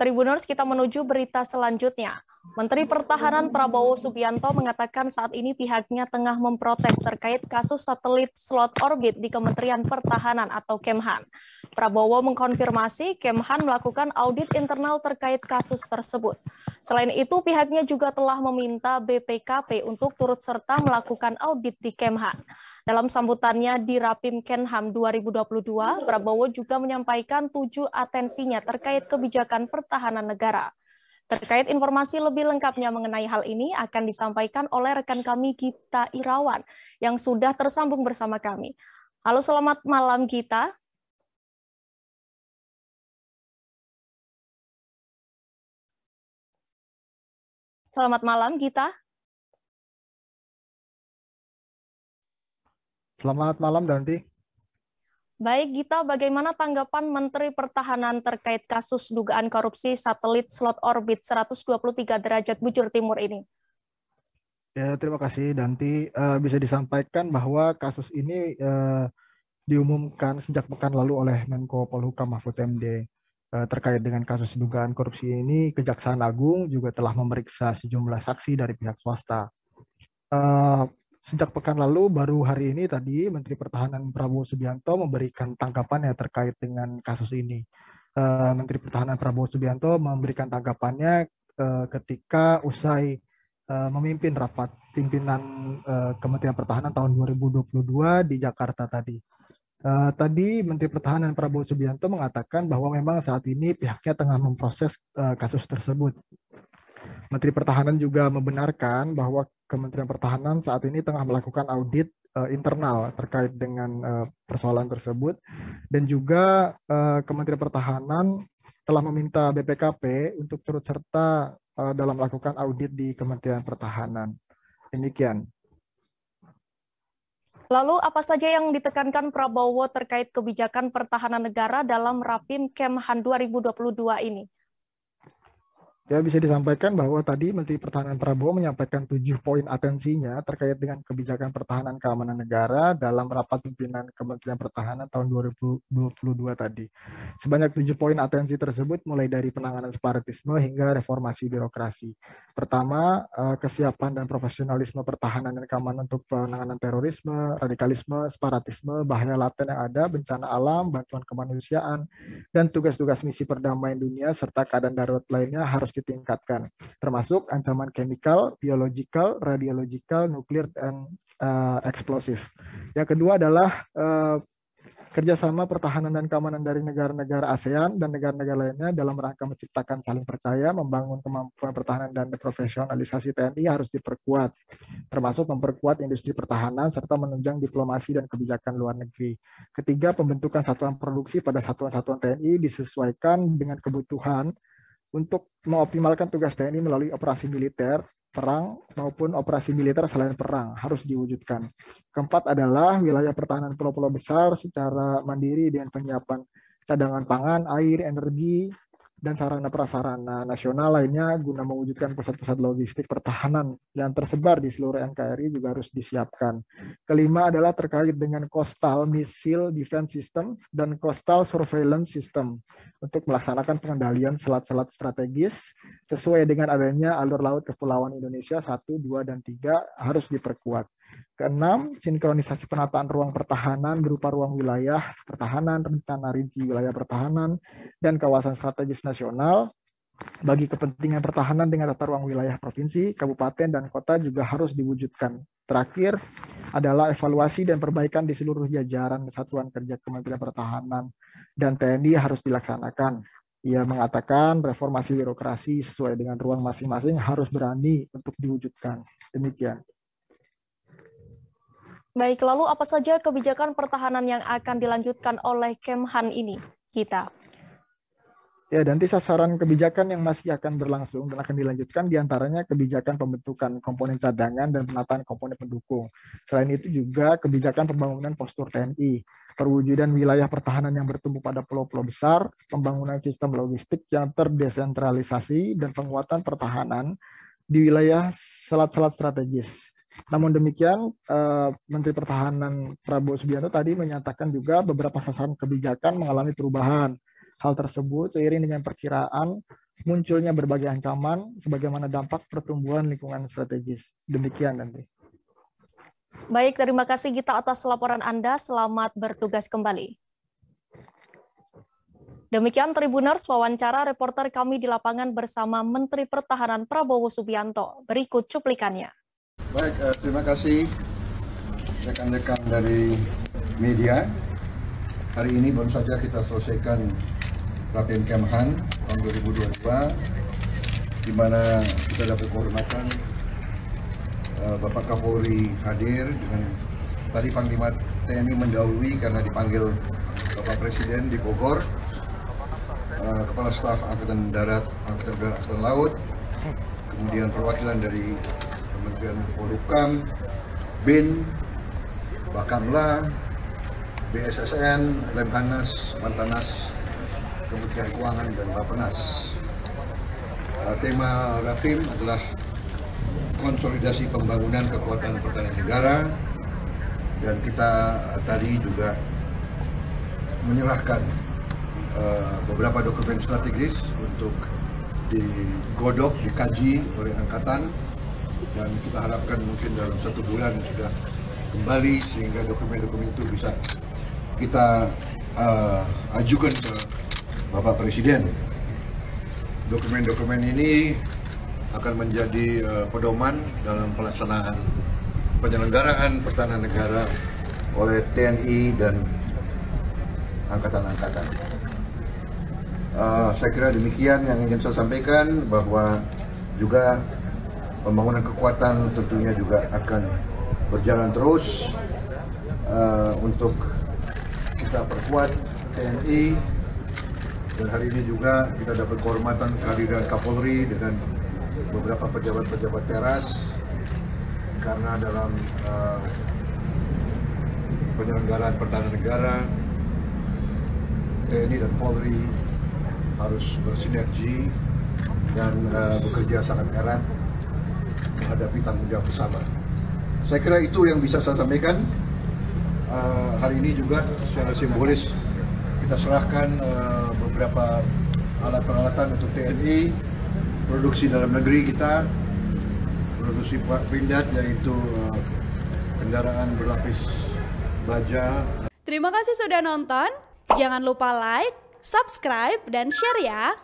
Tribuners, kita menuju berita selanjutnya. Menteri Pertahanan Prabowo Subianto mengatakan saat ini pihaknya tengah memprotes terkait kasus satelit slot orbit di Kementerian Pertahanan atau Kemhan. Prabowo mengkonfirmasi Kemhan melakukan audit internal terkait kasus tersebut. Selain itu, pihaknya juga telah meminta BPKP untuk turut serta melakukan audit di Kemhan. Dalam sambutannya di Rapim Kenham 2022, Prabowo juga menyampaikan 7 atensinya terkait kebijakan pertahanan negara. Terkait informasi lebih lengkapnya mengenai hal ini akan disampaikan oleh rekan kami Gita Irawan yang sudah tersambung bersama kami. Halo, selamat malam Gita. Selamat malam Gita. Selamat malam, Danti. Baik Gita, bagaimana tanggapan Menteri Pertahanan terkait kasus dugaan korupsi satelit slot orbit 123 derajat bujur timur ini? Ya, terima kasih, Danti. Bisa disampaikan bahwa kasus ini diumumkan sejak pekan lalu oleh Menko Polhukam Mahfud MD. Terkait dengan kasus dugaan korupsi ini, Kejaksaan Agung juga telah memeriksa sejumlah saksi dari pihak swasta. Sejak pekan lalu, baru hari ini tadi Menteri Pertahanan Prabowo Subianto memberikan tanggapannya terkait dengan kasus ini. Menteri Pertahanan Prabowo Subianto memberikan tanggapannya ketika usai memimpin rapat pimpinan Kementerian Pertahanan tahun 2022 di Jakarta tadi. Tadi Menteri Pertahanan Prabowo Subianto mengatakan bahwa memang saat ini pihaknya tengah memproses kasus tersebut. Menteri Pertahanan juga membenarkan bahwa Kementerian Pertahanan saat ini tengah melakukan audit internal terkait dengan persoalan tersebut, dan juga Kementerian Pertahanan telah meminta BPKP untuk turut serta dalam melakukan audit di Kementerian Pertahanan. Demikian. Lalu apa saja yang ditekankan Prabowo terkait kebijakan pertahanan negara dalam Rapim Kemhan 2022 ini? Ya, bisa disampaikan bahwa tadi Menteri Pertahanan Prabowo menyampaikan 7 poin atensinya terkait dengan kebijakan pertahanan keamanan negara dalam rapat pimpinan Kementerian Pertahanan tahun 2022 tadi. Sebanyak 7 poin atensi tersebut mulai dari penanganan separatisme hingga reformasi birokrasi. Pertama, kesiapan dan profesionalisme pertahanan dan keamanan untuk penanganan terorisme, radikalisme, separatisme, bahaya laten yang ada, bencana alam, bantuan kemanusiaan, dan tugas-tugas misi perdamaian dunia serta keadaan darurat lainnya harus ditingkatkan, termasuk ancaman chemical, biological, radiological, nuklir, dan eksplosif. Yang kedua adalah kerjasama pertahanan dan keamanan dari negara-negara ASEAN dan negara-negara lainnya dalam rangka menciptakan saling percaya, membangun kemampuan pertahanan dan profesionalisasi TNI harus diperkuat, termasuk memperkuat industri pertahanan serta menunjang diplomasi dan kebijakan luar negeri. Ketiga, pembentukan satuan produksi pada satuan-satuan TNI disesuaikan dengan kebutuhan untuk mengoptimalkan tugas TNI melalui operasi militer, perang, maupun operasi militer selain perang harus diwujudkan. Keempat adalah wilayah pertahanan pulau-pulau besar secara mandiri dengan penyiapan cadangan pangan, air, energi, dan sarana prasarana nasional lainnya guna mewujudkan pusat-pusat logistik pertahanan yang tersebar di seluruh NKRI juga harus disiapkan. Kelima adalah terkait dengan Coastal Missile Defense System dan Coastal Surveillance System untuk melaksanakan pengendalian selat-selat strategis sesuai dengan adanya alur laut kepulauan Indonesia 1, 2, dan 3 harus diperkuat. Keenam, sinkronisasi penataan ruang pertahanan berupa ruang wilayah pertahanan, rencana rinci wilayah pertahanan, dan kawasan strategis nasional bagi kepentingan pertahanan dengan tata ruang wilayah provinsi, kabupaten, dan kota juga harus diwujudkan. Terakhir adalah evaluasi dan perbaikan di seluruh jajaran satuan kerja Kementerian Pertahanan dan TNI harus dilaksanakan. Ia mengatakan reformasi birokrasi sesuai dengan ruang masing-masing harus berani untuk diwujudkan. Demikian. Baik, lalu apa saja kebijakan pertahanan yang akan dilanjutkan oleh Kemhan ini, Gita? Ya, nanti sasaran kebijakan yang masih akan berlangsung dan akan dilanjutkan diantaranya kebijakan pembentukan komponen cadangan dan penataan komponen pendukung. Selain itu juga kebijakan pembangunan postur TNI, perwujudan wilayah pertahanan yang bertumbuh pada pulau-pulau besar, pembangunan sistem logistik yang terdesentralisasi, dan penguatan pertahanan di wilayah selat-selat strategis. Namun demikian, Menteri Pertahanan Prabowo Subianto tadi menyatakan juga beberapa sasaran kebijakan mengalami perubahan. Hal tersebut seiring dengan perkiraan munculnya berbagai ancaman sebagaimana dampak pertumbuhan lingkungan strategis. Demikian nanti. Baik, terima kasih Gita atas laporan Anda. Selamat bertugas kembali. Demikian Tribuners, wawancara reporter kami di lapangan bersama Menteri Pertahanan Prabowo Subianto. Berikut cuplikannya. Baik, terima kasih rekan-rekan dari media. Hari ini baru saja kita selesaikan Rapim Kemhan tahun 2022, di mana kita dapat kehormatan Bapak Kapolri hadir dengan tadi Panglima TNI mendahului karena dipanggil Bapak Presiden di Bogor, Kepala Staf Angkatan Darat, Angkatan Udara, Angkatan Laut, kemudian perwakilan dari Kementerian Polhukam, BIN, Bakamla, BSSN, Lemhanas, Mantanas, Kementerian Keuangan, dan Bappenas. Tema Rapim adalah konsolidasi pembangunan kekuatan pertahanan negara, dan kita tadi juga menyerahkan beberapa dokumen strategis untuk digodok, dikaji oleh Angkatan, dan kita harapkan mungkin dalam 1 bulan sudah kembali sehingga dokumen-dokumen itu bisa kita ajukan ke Bapak Presiden. Dokumen-dokumen ini akan menjadi pedoman dalam pelaksanaan penyelenggaraan pertahanan negara oleh TNI dan Angkatan-Angkatan. Saya kira demikian yang ingin saya sampaikan, bahwa juga pembangunan kekuatan tentunya juga akan berjalan terus untuk kita perkuat TNI, dan hari ini juga kita dapat kehormatan kehadiran Kapolri dengan beberapa pejabat-pejabat teras, karena dalam penyelenggaraan pertahanan negara TNI dan Polri harus bersinergi dan bekerja sangat erat menghadapi tanggung jawab bersama. Saya kira itu yang bisa saya sampaikan. Hari ini juga secara simbolis kita serahkan beberapa alat peralatan untuk TNI, produksi dalam negeri kita, produksi Pindad, yaitu kendaraan berlapis baja. Terima kasih sudah nonton. Jangan lupa like, subscribe, dan share ya.